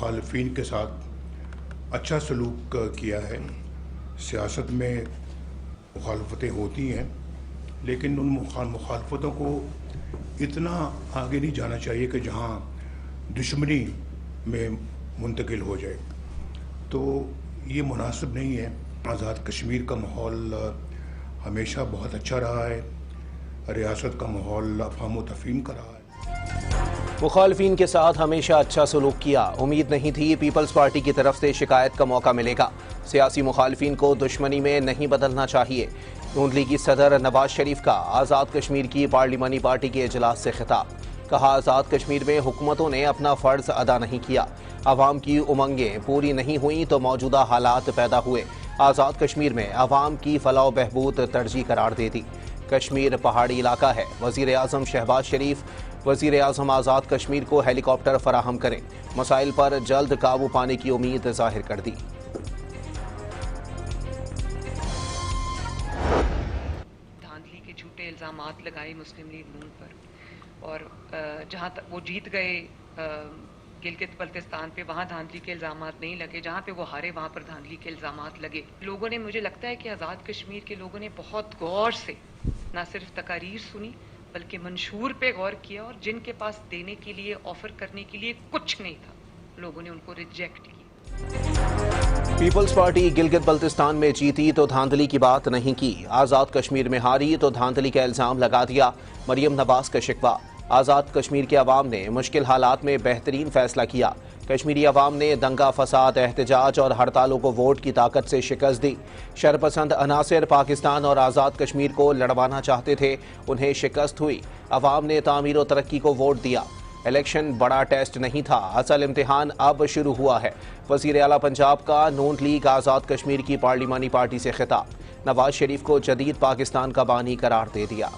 मुखालफिन के साथ अच्छा सलूक किया है। सियासत में मुखालफतें होती हैं, लेकिन उन मुखालफतों को इतना आगे नहीं जाना चाहिए कि जहाँ दुश्मनी में मुंतकिल हो जाए। तो ये मुनासिब नहीं है। आज़ाद कश्मीर का माहौल हमेशा बहुत अच्छा रहा है। रियासत का माहौल अफ़ाम व तफ़हीम का रहा है। मुखालफिन के साथ हमेशा अच्छा सलूक किया। उम्मीद नहीं थी पीपल्स पार्टी की तरफ से शिकायत का मौका मिलेगा। सियासी मुखालफिन को दुश्मनी में नहीं बदलना चाहिए। नून लीगी सदर नवाज शरीफ का आज़ाद कश्मीर की पार्लिमानी पार्टी के इजलास से खिताब। कहा, आज़ाद कश्मीर में हुकूमतों ने अपना फ़र्ज अदा नहीं किया। अवाम की उमंगें पूरी नहीं हुई तो मौजूदा हालात पैदा हुए। आज़ाद कश्मीर में अवाम की फलाह बहबूद तरजीह करार दे दी। कश्मीर पहाड़ी इलाका है। वज़ीर आज़म शहबाज शरीफ वज़ीर आज़म आज़ाद कश्मीर को हेलीकॉप्टर फराहम करें। मसाइल पर जल्द काबू पाने की उम्मीद जाहिर कर दी। धांधली के झूठे इल्ज़ामात लगाए मुस्लिम लीग नून पर, और जहां तक वो जीत गए गिलगित बल्तिस्तान पे, वहाँ धांधली के इल्ज़ामात नहीं लगे। जहाँ पे वो हारे वहाँ पर धांधली के इल्ज़ामात लगे। लोगों ने, मुझे लगता है कि आज़ाद कश्मीर के लोगों ने बहुत गौर से ना सिर्फ तकारीर सुनी बल्कि मंशूर पे गौर किया, और जिनके पास देने के लिए, ऑफर करने के लिए कुछ नहीं था, लोगों ने उनको रिजेक्ट किया। पीपल्स पार्टी गिलगित बल्तिस्तान में जीती तो धांधली की बात नहीं की। आज़ाद कश्मीर में हारी तो धांधली का इल्ज़ाम लगा दिया। मरियम नवाज का शिकवा। आज़ाद कश्मीर के अवाम ने मुश्किल हालात में बेहतरीन फैसला किया। कश्मीरी अवाम ने दंगा फसाद, एहतजाज और हड़तालों को वोट की ताकत से शिकस्त दी। शरपसंद अनासिर पाकिस्तान और आज़ाद कश्मीर को लड़वाना चाहते थे, उन्हें शिकस्त हुई। अवाम ने तामीर और तरक्की को वोट दिया। इलेक्शन बड़ा टेस्ट नहीं था, असल इम्तिहान अब शुरू हुआ है। वज़ीर आला पंजाब का नून लीग आज़ाद कश्मीर की पार्लिमानी पार्टी से खिताब। नवाज शरीफ को जदीद पाकिस्तान का बानी करार दे दिया।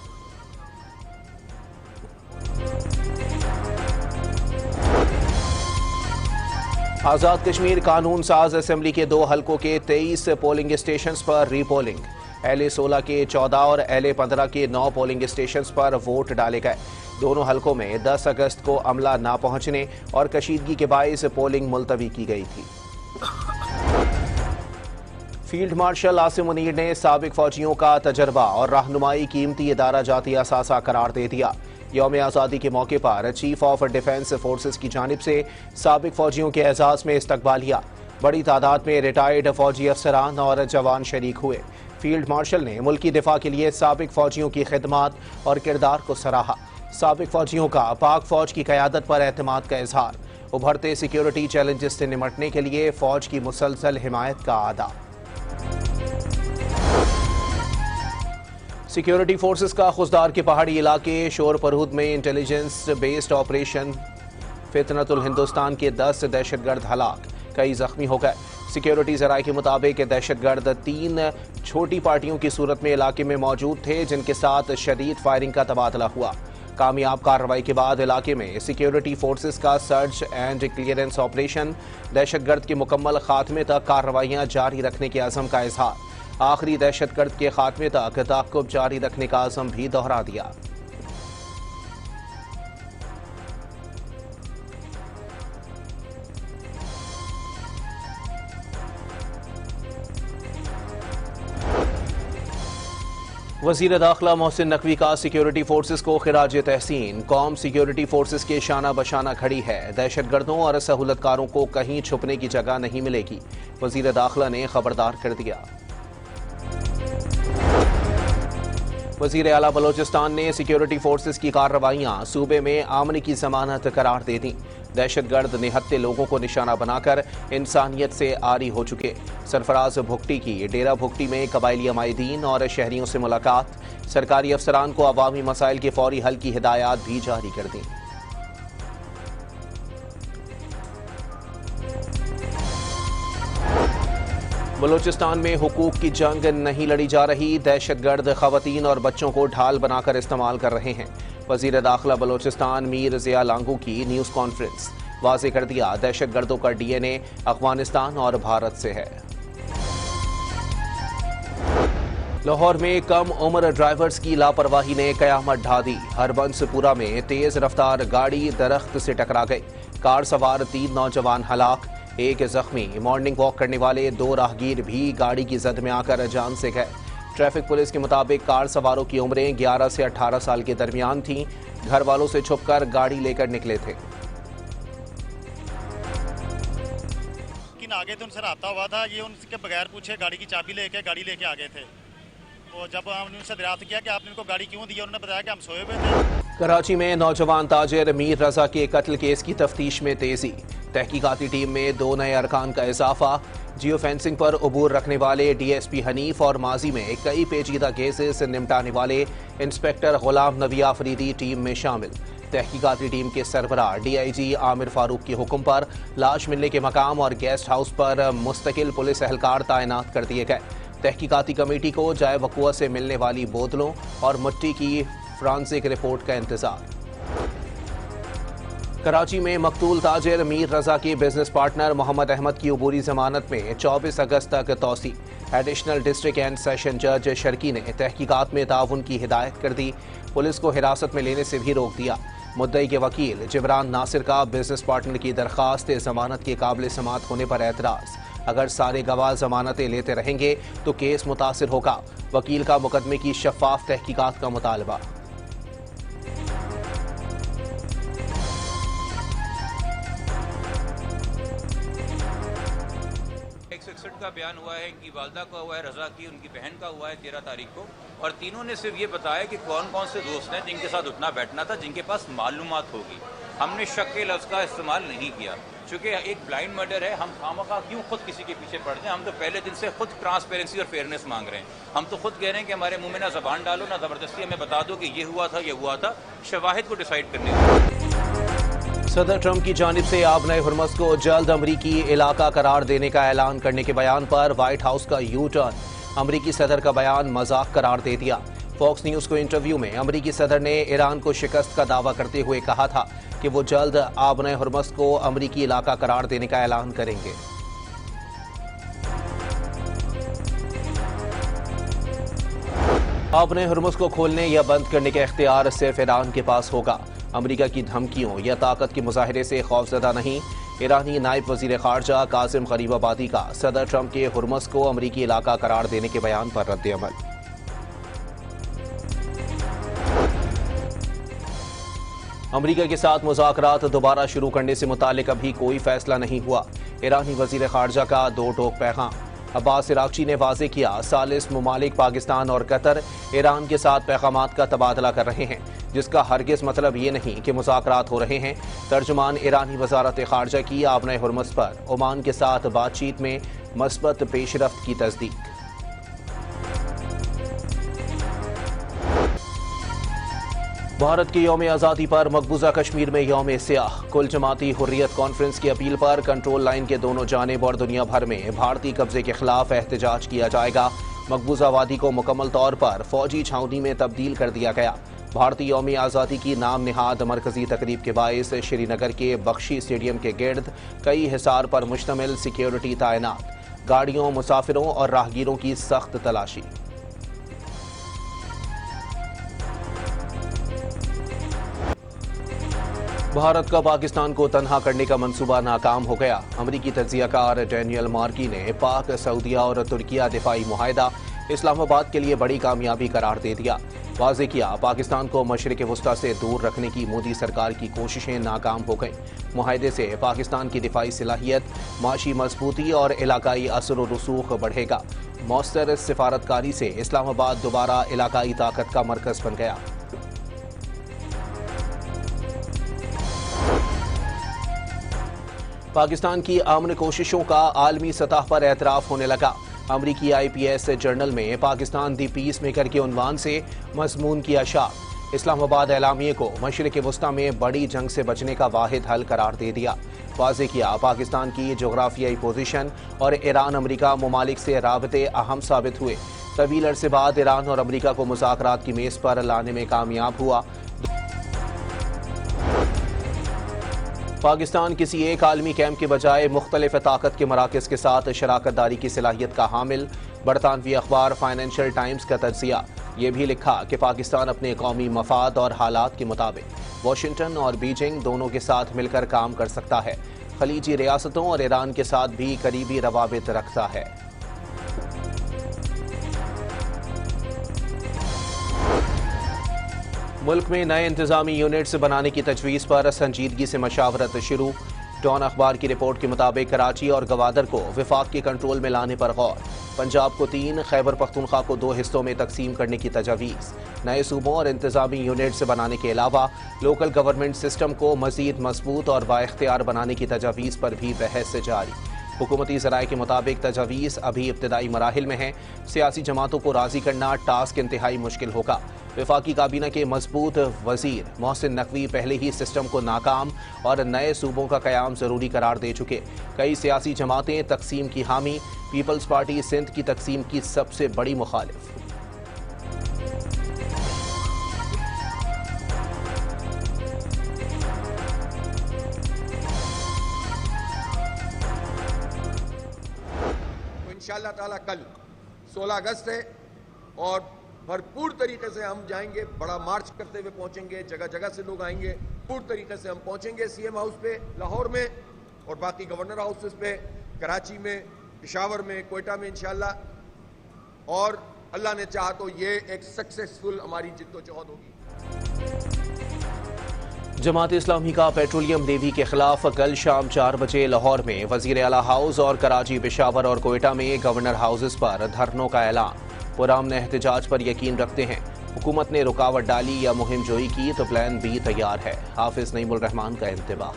आज़ाद कश्मीर कानून साज असेंबली के 2 हलकों के 23 पोलिंग स्टेशंस पर रीपोलिंग। LA-16 के 14 और LA-15 के 9 पोलिंग स्टेशंस पर वोट डाले गए। दोनों हलकों में 10 अगस्त को अमला ना पहुंचने और कशीदगी के बाइस पोलिंग मुलतवी की गई थी। फील्ड मार्शल आसिम मुनीर ने साबिक फौजियों का तजर्बा और रहनुमाई कीमती इदारा जाती असासा करार दे दिया। यौम आज़ादी के मौके पर चीफ ऑफ डिफेंस फोर्सेस की जानिब से साबिक फौजियों के एजाज में इस्तकबालिया। बड़ी तादाद में रिटायर्ड फौजी अफसरान और जवान शरीक हुए। फील्ड मार्शल ने मुल्की दिफा के लिए साबिक फौजियों की खिदमात और किरदार को सराहा। साबिक फौजियों का पाक फौज की क़यादत पर एतमाद का इजहार। उभरते सिक्योरिटी चैलेंजेस से निमटने के लिए फौज की मुसलसल हिमायत का आदा। सिक्योरिटी फोर्सेस का खुजदार के पहाड़ी इलाके शोरपरहुद में इंटेलिजेंस बेस्ड ऑपरेशन। फितनतुल हिंदुस्तान के 10 दहशतगर्द हलाक, कई जख्मी हो गए। सिक्योरिटी जराये के मुताबिक दहशतगर्द 3 छोटी पार्टियों की सूरत में इलाके में मौजूद थे, जिनके साथ शदीद फायरिंग का तबादला हुआ। कामयाब कार्रवाई के बाद इलाके में सिक्योरिटी फोर्सेस का सर्च एंड क्लियरेंस ऑपरेशन। दहशतगर्द के मुकम्मल खात्मे तक कार्रवाइयां जारी रखने के अज़म का इजहार। आखिरी दहशतगर्द के खात्मे तक ताक़ुब जारी रखने का अज़म भी दोहरा दिया। वज़ीर दाखिला मोहसिन नकवी का सिक्योरिटी फोर्सेस को खिराज तहसीन। कौम सिक्योरिटी फोर्सेस के शाना बशाना खड़ी है। दहशतगर्दों और सहूलतकारों को कहीं छुपने की जगह नहीं मिलेगी, वज़ीर दाखिला ने खबरदार कर दिया। वज़ीर आला बलोचिस्तान ने सिक्योरिटी फोर्सेस की कार्रवाइयां सूबे में आमन की जमानत करार दे दी। दहशतगर्द निहत्ते लोगों को निशाना बनाकर इंसानियत से आरी हो चुके। सरफराज भुगटी की डेरा भुगटी में कबायली अमायदीन और शहरियों से मुलाकात। सरकारी अफसरान को अवामी मसाइल के फौरी हल की हिदायत भी जारी कर दी। बलोचिस्तान में हुकूक की जंग नहीं लड़ी जा रही। दहशतगर्द खवातीन और बच्चों को ढाल बनाकर इस्तेमाल कर रहे हैं। वज़ीर दाखिला बलोचिस्तान मीर ज़िया लांगू की न्यूज़ कॉन्फ्रेंस। वाज़े कर दिया, दहशतगर्दों का DNA अफगानिस्तान और भारत से है। लाहौर में कम उम्र ड्राइवर्स की लापरवाही ने कयामत ढा दी। हरबंसपुरा में तेज रफ्तार गाड़ी दरख्त से टकरा गई। कार सवार 3 नौजवान हलाक, 1 जख्मी। मॉर्निंग वॉक करने वाले 2 राहगीर भी गाड़ी की जद में आकर जान से गए। ट्रैफिक पुलिस के मुताबिक कार सवारों की उम्रें 11 से 18 साल के दरमियान थीं। घर वालों से छुपकर गाड़ी लेकर निकले थे। आगे तो उनसे रब्ता हुआ था, ये उनके बगैर पूछे गाड़ी की चाबी गाड़ी लेके आ गए थे। और जब हमने उनसे दरियाफ्त किया कि आपने इनको गाड़ी क्यों दी, उन्होंने बताया कि हम सोए हुए थे। कराची में नौजवान ताजिर मीर रजा के कत्ल केस की तफ्तीश में तेजी। तहकीकाती टीम में 2 नए अरकान का इजाफा। जियो फेंसिंग पर उबूर रखने वाले डीएसपी हनीफ और माजी में कई पेचीदा केसेस निपटाने वाले इंस्पेक्टर गुलाम नबी आफरीदी टीम में शामिल। तहकीकाती टीम के सरबराह डीआईजी आमिर फारूक के हुक्म पर लाश मिलने के मकाम और गेस्ट हाउस पर मुस्तकिल पुलिस एहलकार तैनात कर दिए गए। तहकीकाती कमेटी को जाए वक़ुआ से मिलने वाली बोतलों और मिट्टी की फॉरेंसिक रिपोर्ट का इंतजार। कराची में मकतूल ताजिर मीर रजा के बिजनेस पार्टनर मोहम्मद अहमद की अबूरी जमानत में 24 अगस्त तक तौसी। एडिशनल डिस्ट्रिक्ट एंड सेशन जज शर्की ने तहकीकात में ताउन की हिदायत कर दी। पुलिस को हिरासत में लेने से भी रोक दिया। मुद्दई के वकील जिब्रान नासिर का बिजनेस पार्टनर की दरखास्त जमानत के काबिल समात होने पर एतराज़। अगर सारे गवाह जमानतें लेते रहेंगे तो केस मुतासिर होगा। वकील का मुकदमे की शफाफ तहकीकात का मुतालबा। 161 का बयान हुआ है, इनकी वालदा का हुआ है, रजा की उनकी बहन का हुआ है 13 तारीख को। और तीनों ने सिर्फ ये बताया कि कौन कौन से दोस्त हैं जिनके साथ उठना बैठना था, जिनके पास मालूमात होगी। हमने शक के लफ्ज़ का इस्तेमाल नहीं किया। चूँकि एक ब्लाइंड मर्डर है, हम खामखा क्यों खुद किसी के पीछे पड़ जाएं। हम तो पहले दिन से खुद ट्रांसपेरेंसी और फेयरनेस मांग रहे हैं। हम तो खुद कह रहे हैं कि हमारे मुंह में ना ज़बान डालो, ना ज़बरदस्ती हमें बता दो कि ये हुआ था, शवाहिद को डिसाइड करने दो। सदर ट्रंप की जानिब से आबने हुर्मस को जल्द अमरीकी इलाका करार देने का ऐलान करने के बयान पर व्हाइट हाउस का यू टर्न। अमरीकी सदर का बयान मजाक करार दे दिया। फॉक्स न्यूज़ को इंटरव्यू में अमरीकी सदर ने ईरान को शिकस्त का दावा करते हुए कहा था कि वो जल्द आबने हुर्मस को अमरीकी इलाका करार देने का ऐलान करेंगे। आबने हुर्मस को खोलने या बंद करने का इख्तियार सिर्फ ईरान के पास होगा। अमरीका की धमकियों या ताकत के मुजाहरे से खौफजदा नहीं। ईरानी नायब वजीर खारजा कासिम गरीबाबादी का सदर ट्रंप के हुर्मस को अमरीकी इलाका करार देने के बयान पर रद्द-ए-अमल। अमरीका के साथ मुज़ाकरात दोबारा शुरू करने से मुतालिक अभी कोई फैसला नहीं हुआ। ईरानी वजीर खारजा का 2 टोक पैगाम। अब्बास इराक़ची ने वाज़े किया, सालिस मुमालिक पाकिस्तान और कतर ईरान के साथ पैगामात का तबादला कर रहे हैं, जिसका हरगिज़ मतलब ये नहीं कि मुज़ाकरात हो रहे हैं। तर्जुमान ईरानी वज़ारत खारजा की आबने हुर्मस पर ओमान के साथ बातचीत में मस्बत पेशरफ्त की तस्दीक। भारत की यौम आज़ादी पर मकबूजा कश्मीर में यौम स्याह। कुल जमाती हुर्रियत कॉन्फ्रेंस की अपील पर कंट्रोल लाइन के दोनों जानिब और दुनिया भर में भारतीय कब्जे के खिलाफ एहतजाज किया जाएगा। मकबूजा वादी को मुकम्मल तौर पर फौजी छावनी में तब्दील कर दिया गया। भारतीय यौम आज़ादी की नाम निहाद मरकजी तकरीब के बायस श्रीनगर के बख्शी स्टेडियम के गिर्द कई हिसार पर मुश्तमिल सिक्योरिटी तैनात। गाड़ियों, मुसाफिरों और राहगीरों की सख्त तलाशी। भारत का पाकिस्तान को तन्हा करने का मंसूबा नाकाम हो गया। अमरीकी तज्जियाकार डैनियल मार्की ने पाक, सऊदिया और तुर्किया दिफाई मुआहिदा इस्लामाबाद के लिए बड़ी कामयाबी करार दे दिया। वाज़े किया, पाकिस्तान को मशरिक़ वुस्ता से दूर रखने की मोदी सरकार की कोशिशें नाकाम हो गईं। मुआहिदे से पाकिस्तान की दिफाई सलाहियत, माशी मजबूती और इलाकाई असर व रसूख बढ़ेगा। मौसर सिफारतकारी से इस्लामाबाद दोबारा इलाकाई ताकत का मरकज़ बन गया। पाकिस्तान की अमन कोशिशों का आलमी सतह पर एतराफ़ होने लगा। अमरीकी IPS जर्नल में पाकिस्तान दी पीस मेकर के उन्वान से मज़मून किया शाप। इस्लामाबाद एलामिये को मशरिक़ वुस्ता में बड़ी जंग से बचने का वाहिद हल करार दे दिया। वाज़े किया, पाकिस्तान की जोग्राफियाई पोजीशन और ईरान अमरीका मुमालिक से राबते अहम साबित हुए। तवील अरसे बाद ईरान और अमरीका को मुज़ाकरात की मेज़ पर लाने में कामयाब हुआ। पाकिस्तान किसी एक आलमी कैंप के बजाय मुख्तलिफ ताकत के मराकज़ के साथ शराकत दारी की सलाहियत का हामिल। बरतानवी अखबार फाइनेंशियल टाइम्स का तज्जिया, ये भी लिखा कि पाकिस्तान अपने कौमी मफाद और हालात के मुताबिक वाशिंगटन और बीजिंग दोनों के साथ मिलकर काम कर सकता है। खलीजी रियासतों और ईरान के साथ भी करीबी रवाबित रखता है। मुल्क में नए इंतजामी यूनिट्स बनाने की तजवीज़ पर संजीदगी से मशावरत शुरू। डॉन अखबार की रिपोर्ट के मुताबिक कराची और गवादर को विफाक के कंट्रोल में लाने पर गौर। पंजाब को 3, खैबर पख्तूनख्वा को 2 हिस्सों में तकसीम करने की तजवीज़। नए सूबों और इंतजामी यूनिट्स बनाने के अलावा लोकल गवर्नमेंट सिस्टम को मजीद मजबूत और बाइख्तियार बनाने की तजवीज़ पर भी बहस जारी। हुकूमती ज़राए के मुताबिक तजवीज़ अभी इब्तदाई मराहिल में है। सियासी जमातों को राज़ी करना टास्क इंतहाई मुश्किल होगा। वफाकी काबीना के मजबूत वजीर मोहसिन नकवी पहले ही सिस्टम को नाकाम और नए सूबों का क़याम ज़रूरी करार दे चुके। कई सियासी जमातें तकसीम की हामी। पीपल्स पार्टी सिंध की तकसीम की सबसे बड़ी मुखालिफ। इंशाअल्लाह ताला कल 16 अगस्त है और भरपूर तरीके से हम जाएंगे, बड़ा मार्च करते हुए पहुंचेंगे, जगह जगह से लोग आएंगे, पूर्ण तरीके से हम पहुंचेंगे सीएम हाउस पे लाहौर में और बाकी गवर्नर हाउसेस पे कराची में, पेशावर में, कोयटा में इंशाअल्लाह। और अल्लाह ने चाहा तो ये एक सक्सेसफुल हमारी जिद्दोजहद होगी। जमात इस्लामी का पेट्रोलियम लेवी के खिलाफ कल शाम 4 बजे लाहौर में वजीर आला हाउस और कराची, पेशावर और कोयटा में गवर्नर हाउसेस पर धरनों का ऐलान। पुरअमन एहतजाज पर यकीन रखते हैं। हुकूमत ने रुकावट डाली या मुहिम जोई की तो प्लान बी तैयार है। हाफिज नईमुल रहमान का इंतबाह।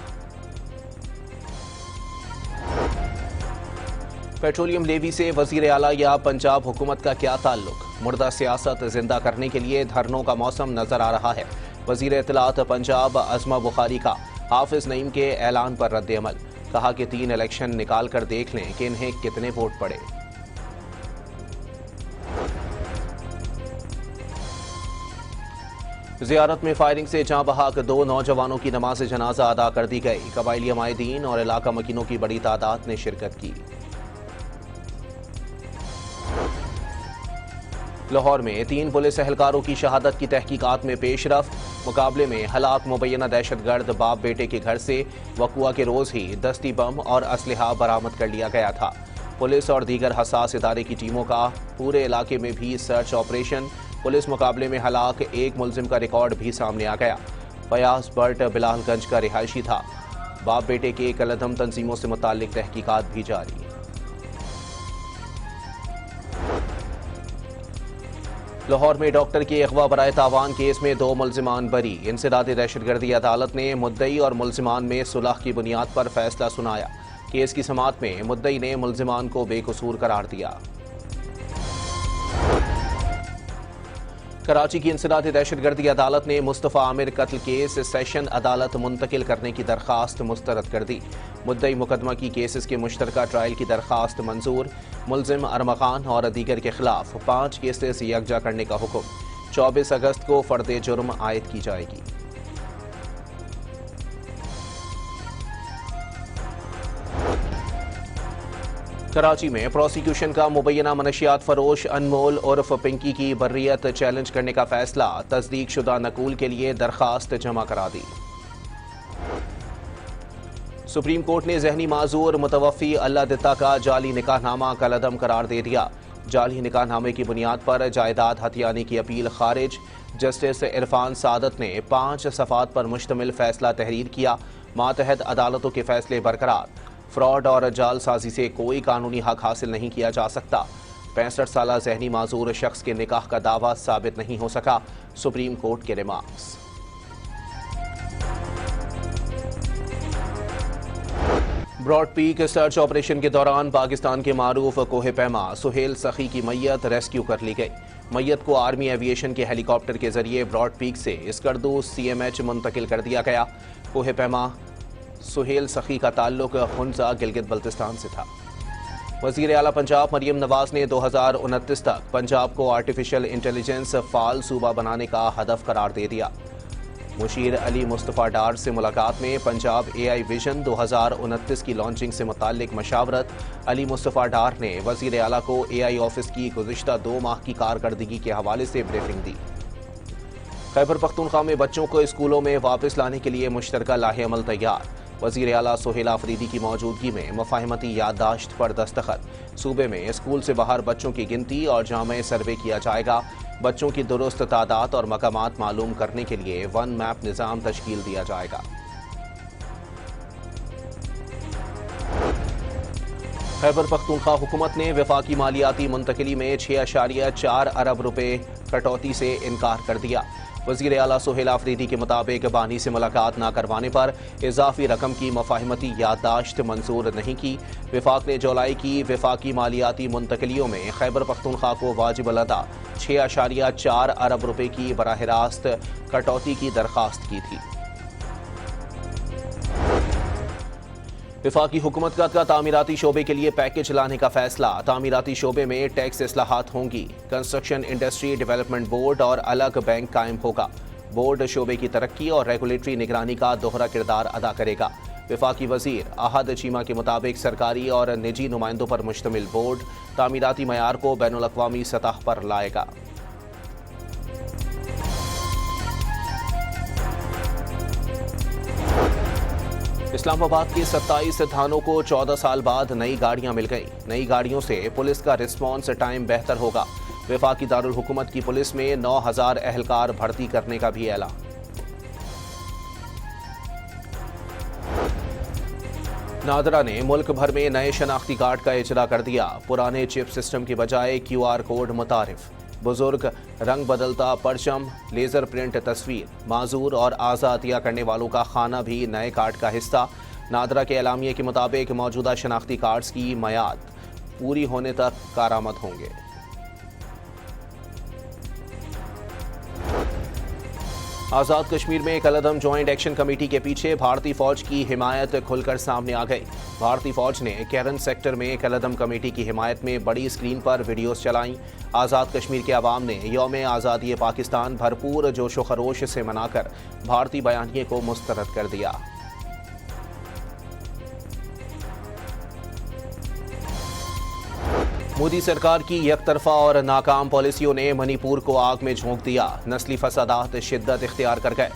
पेट्रोलियम लेवी से वजीर आला या पंजाब हुकूमत का क्या ताल्लुक? मुर्दा सियासत जिंदा करने के लिए धरनों का मौसम नजर आ रहा है। वजीर इत्तलात पंजाब अज़मा बुखारी का हाफिज नईम के ऐलान पर रद्द अमल। कहा कि 3 इलेक्शन निकाल कर देख लें कि इन्हें कितने वोट पड़े। ज़ियारत में फायरिंग से जाँ बहक 2 नौजवानों की नमाज जनाजा अदा कर दी गई। कबायली अमायदीन और इलाका मकीनों की बड़ी तादाद ने शिरकत की। लाहौर में 3 पुलिस एहलकारों की शहादत की तहकीकात में पेशरफ्त। मुकाबले में हलाक मुबैना दहशतगर्द बाप बेटे के घर से वक़ुआ के रोज़ ही दस्ती बम और असलहा बरामद कर लिया गया था। पुलिस और दीगर हसास इदारे की टीमों का पूरे इलाके में भी सर्च ऑपरेशन। पुलिस मुकाबले में हलाक एक मुलजिम का रिकॉर्ड भी सामने आ गया। फयाज बट बिलालगंज का रिहायशी था। बाप बेटे के कलदम तंजीमों से मुताल्लिक तहकीकात भी जारी। लाहौर में डॉक्टर के अगवा बराए तावान केस में 2 मुलजिमान बरी। इंसदादी दहशतगर्दी अदालत ने मुद्दई और मुलजिमान में सुलह की बुनियाद पर फैसला सुनाया। केस की समाअत में मुद्दई ने मुलजिमान को बेकसूर करार दिया। कराची की इंसदादी दहशतगर्दी अदालत ने मुस्तफ़ा आमिर कत्ल केस सेशन अदालत मुंतकिल करने की दरख्वास्त मुस्तरद कर दी। मुद्दई मुकदमा की केसेस के मुश्तरका ट्रायल की दरख्वास्त मंजूर। मुलजिम अरमखान और दीगर के खिलाफ 5 केसेस यकजा करने का हुक्म। 24 अगस्त को फर्द जुर्म आयद की जाएगी। कराची में प्रोसिक्यूशन का मुबैना मनशियात फरोश अनमोल उर्फ पिंकी की बर्रियत चैलेंज करने का फैसला। तस्दीक शुदा नकूल के लिए दरखास्त जमा करा दी। सुप्रीम कोर्ट ने जहनी माजूर मुतवफ़ी अल्लाह दित्ता का जाली निकाहनामा कलअदम करार दे दिया। जाली निकाहनामे की बुनियाद पर जायदाद हथियाने की अपील खारिज। जस्टिस इरफान सादत ने 5 सफ़ात पर मुश्तमिल फैसला तहरीर किया। मातहत अदालतों के फैसले बरकरार। फ्रॉड और जालसाजी से कोई कानूनी हक हासिल नहीं किया जा सकता। 65 साला जहनी माजूर शख्स के निकाह का दावा साबित नहीं हो सका। सुप्रीम कोर्ट के remarks. Broad peak search operation के दौरान पाकिस्तान के मारूफ कोहे पैमा सुहेल सखी की मैयत रेस्क्यू कर ली गई। मैयत को आर्मी एविएशन के हेलीकॉप्टर के जरिए ब्रॉड पीक से स्कर्दू CMH मुंतकिल कर दिया गया। कोहे पैमा सुहेल सखी का ताल्लुक हुंजा गिलगित बल्तिस्तान से था। वज़ीर आला पंजाब मरियम नवाज ने 2029 तक पंजाब को आर्टिफिशियल इंटेलिजेंस फाल सूबा बनाने का हदफ करार दे दिया। मुशीर अली मुस्तफ़ा डार से मुलाकात में पंजाब AI विजन 2029 की लॉन्चिंग से मुताल्लिक मशावरत। अली मुस्तफ़ा डार ने वज़ीर आला को AI ऑफिस की गुज़िश्ता 2 माह की कारकर्दगी के हवाले से ब्रीफिंग दी। खैबर पख्तूनख्वा में बच्चों को स्कूलों में वापस लाने के लिए मुश्तरका लाहे-अमल तैयार। वज़ीर आला सोहेल आफरीदी की मौजूदगी में मुफ़ाहिमती याददाश्त पर दस्तखत। सूबे में स्कूल से बाहर बच्चों की गिनती और जामे सर्वे किया जाएगा। बच्चों की दुरुस्त तादाद और मकामात मालूम करने के लिए वन मैप निज़ाम तश्कील दिया जाएगा। खैबर पख्तूनख्वा हुकूमत ने वफाकी मालियाती मुंतकिली में 6.4 अरब रुपए कटौती से इनकार कर दिया। वज़ीर आला सोहेल आफरीदी के मुताबिक बानी से मुलाकात न करवाने पर इजाफी रकम की मफाहिमती याददाश्त मंजूर नहीं की। विफाक ने जुलाई की वफाकी मालियाती मुंतकिलियों में खैबर पख्तूनख्वा को वाजिब अलअदा 6.4 अरब रुपए की बराह रास्त कटौती की दरख्वास्त की थी। विफाकी हुकूमत का तामीराती शोबे के लिए पैकेज लाने का फैसला। तामीराती शोबे में टैक्स इस्लाहात होंगी। कंस्ट्रक्शन इंडस्ट्री डेवलपमेंट बोर्ड और अलग बैंक कायम होगा। बोर्ड शोबे की तरक्की और रेगुलेटरी निगरानी का दोहरा किरदार अदा करेगा। विफाकी वजीर अहद चीमा के मुताबिक सरकारी और निजी नुमाइंदों पर मुश्तमिल बोर्ड तामीराती मयार को बैनुल अक़वामी सतह पर लाएगा। इस्लामाबाद के 27 थानों को 14 साल बाद नई गाड़ियां मिल गईं। नई गाड़ियों से पुलिस का रिस्पॉन्स टाइम बेहतर होगा। वफाकी दारुल हुकूमत की पुलिस में 9,000 एहलकार भर्ती करने का भी ऐलान। नादरा ने मुल्क भर में नए शनाख्ती कार्ड का इजरा कर दिया। पुराने चिप सिस्टम की बजाय QR कोड मुतारिफ। बुजुर्ग, रंग बदलता परचम, लेजर प्रिंट तस्वीर, माजूर और आज़ादिया करने वालों का खाना भी नए कार्ड का हिस्सा। नादरा के एलामिये के मुताबिक मौजूदा शनाख्ती कार्ड्स की मयाद पूरी होने तक कारामद होंगे। आज़ाद कश्मीर में कलअदम ज्वाइंट एक्शन कमेटी के पीछे भारतीय फौज की हिमायत खुलकर सामने आ गई। भारतीय फौज ने कैरन सेक्टर में कलअदम कमेटी की हिमायत में बड़ी स्क्रीन पर वीडियोस चलाईं। आज़ाद कश्मीर के अवाम ने यौम आज़ादी पाकिस्तान भरपूर जोशो खरोश से मनाकर भारतीय बयानिए को मुस्तरद कर दिया। मोदी सरकार की एकतरफा और नाकाम पॉलिसियों ने मणिपुर को आग में झोंक दिया। नस्ली फसादात शिद्दत इख्तियार कर गए।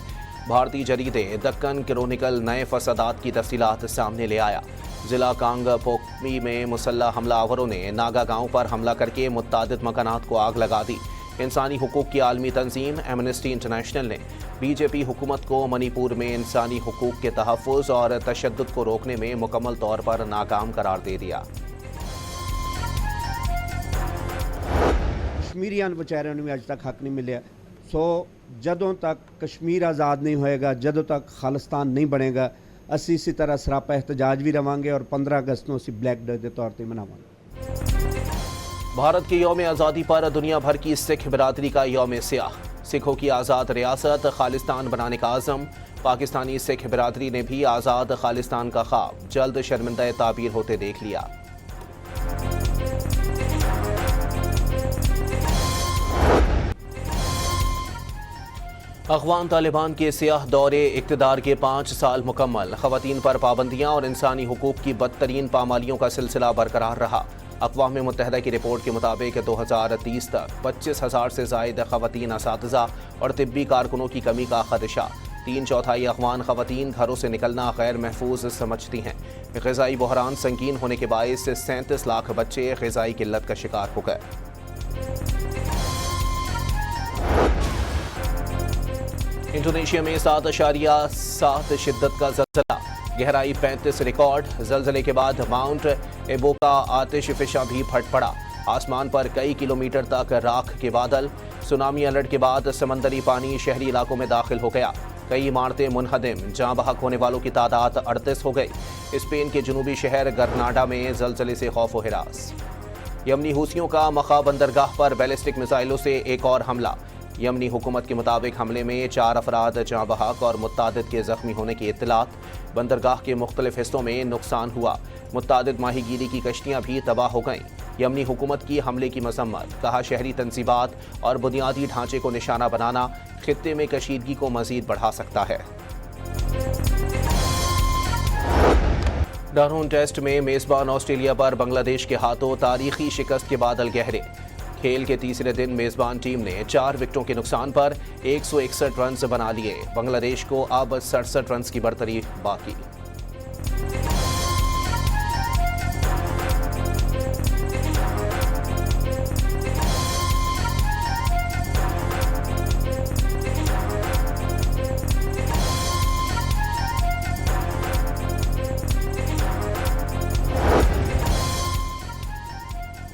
भारतीय जरीदे दक्कन क्रॉनिकल नए फसादात की तफसीलात सामने ले आया। जिला कांगपोकमी में मुसल्लह हमलावरों ने नागा गांव पर हमला करके मुत्तादिद मकानात को आग लगा दी। इंसानी हुकूक की आलमी तंजीम एमनेस्टी इंटरनेशनल ने बीजेपी हुकूमत को मणिपुर में इंसानी हुकूक के तहफ़्फ़ुज़ और तशद्दुद को रोकने में मुकम्मल तौर पर नाकाम करार दे दिया। कश्मीरियां बेचारियां ਨੂੰ ਅੱਜ तक हक नहीं मिले। सो जदों तक कश्मीर आज़ाद नहीं होएगा, जदों तक खालिस्तान नहीं बनेगा, असी इसी तरह सरापा एहतजाज भी रवांगे और 15 अगस्त को असी ब्लैक डे के तौर पर मनावांगे। भारत के यौम आज़ादी पर दुनिया भर की सिख बिरादरी का यौम सियाह। सिखों की आज़ाद रियासत खालिस्तान बनाने का आज़म। पाकिस्तानी सिख बिरादरी ने भी आज़ाद खालिस्तान का ख्वाब जल्द शर्मिंदा ताबीर होते देख लिया। अफ़गान तालिबान के सियाह दौरे इक़्तिदार के 5 साल मुकम्मल। ख़वातीन पर पाबंदियाँ और इंसानी हुकूक की बदतरीन पामालियों का सिलसिला बरकरार रहा। अक़वाम मुत्तहिदा की रिपोर्ट के मुताबिक 2030 तक 25,000 से ज़ायद ख़वातीन असातिज़ा और तिब्बी कारकुनों की कमी का खदशा। 3/4 अफ़गान ख़वातीन घरों से निकलना गैर महफूज समझती हैं। ग़िज़ाई बहरान संगीन होने के बायस 37 लाख बच्चे ग़िज़ाई किल्लत का शिकार हो गए। इंडोनेशिया में 7.7 शिद्दत का ज़लज़ला। गहराई 35 रिकॉर्ड। ज़लज़ले के बाद माउंट एबोका आतिश फिशा भी फट पड़ा। आसमान पर कई किलोमीटर तक राख के बादल। सुनामी अलर्ट के बाद समंदरी पानी शहरी इलाकों में दाखिल हो गया। कई इमारतें मुनहदिम। जाँ बहक होने वालों की तादाद 38 हो गई। स्पेन के जनूबी शहर गर्नाडा में ज़लज़ले से खौफ व हिरास। यमनी हूसियों का मखा बंदरगाह पर बैलिस्टिक मिसाइलों से एक और हमला। यमनी हुकूमत के मुताबिक हमले में 4 अफराद जाँ बहक और मुत्तादिद के ज़ख्मी होने की इत्तलात। बंदरगाह के मुख्तलिफ हिस्सों में नुकसान हुआ। मुत्तादिद माहीगीरी की कश्तियाँ भी तबाह हो गईं। यमनी हुकूमत की हमले की मजम्मत। कहा शहरी तंजीबात और बुनियादी ढांचे को निशाना बनाना खित्ते में कशीदगी को मजीद बढ़ा सकता है। डारून टेस्ट में मेजबान ऑस्ट्रेलिया पर बांग्लादेश के हाथों तारीखी शिकस्त के बादल गहरे। खेल के तीसरे दिन मेजबान टीम ने 4 विकेटों के नुकसान पर 161 रन बना लिए। बांग्लादेश को अब 67 रन की बढ़तरी बाकी।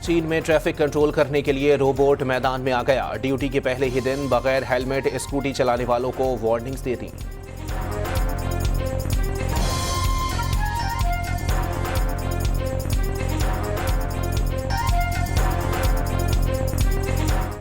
चीन में ट्रैफिक कंट्रोल करने के लिए रोबोट मैदान में आ गया। ड्यूटी के पहले ही दिन बगैर हेलमेट स्कूटी चलाने वालों को वार्निंग्स दे दी।